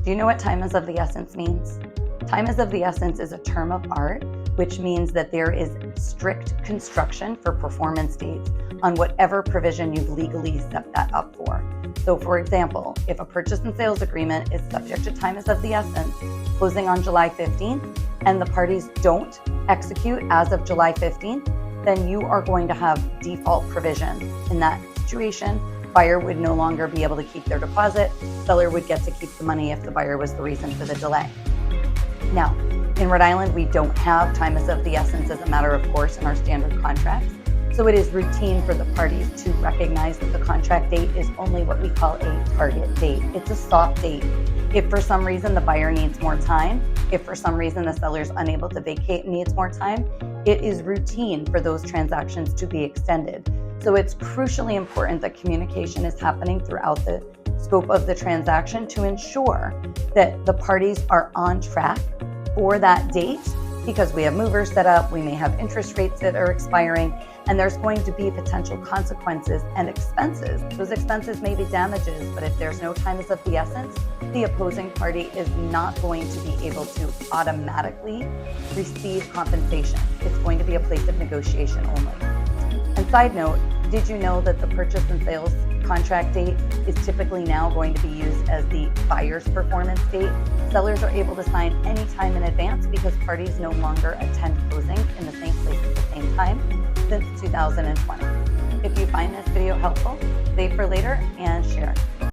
Do you know what time is of the essence means? Time is of the essence is a term of art, which means that there is strict construction for performance dates on whatever provision you've legally set that up for. So for example, if a purchase and sales agreement is subject to time is of the essence, closing on July 15th, and the parties don't execute as of July 15th, then you are going to have default provision. In that situation, buyer would no longer be able to keep their deposit. Seller would get to keep the money if the buyer was the reason for the delay. Now, in Rhode Island, we don't have time is of the essence as a matter of course in our standard contracts. So it is routine for the parties to recognize that the contract date is only what we call a target date. It's a soft date. If for some reason the buyer needs more time, if for some reason the seller is unable to vacate and needs more time, it is routine for those transactions to be extended. So it's crucially important that communication is happening throughout the scope of the transaction to ensure that the parties are on track for that date, because we have movers set up, we may have interest rates that are expiring, and there's going to be potential consequences and expenses. Those expenses may be damages, but if there's no time is of the essence, the opposing party is not going to be able to automatically receive compensation. It's going to be a place of negotiation only. And side note, did you know that the purchase and sales contract date is typically now going to be used as the buyer's performance date? Sellers are able to sign any time in advance because parties no longer attend closings in the same place at the same time since 2020. If you find this video helpful, save for later and share.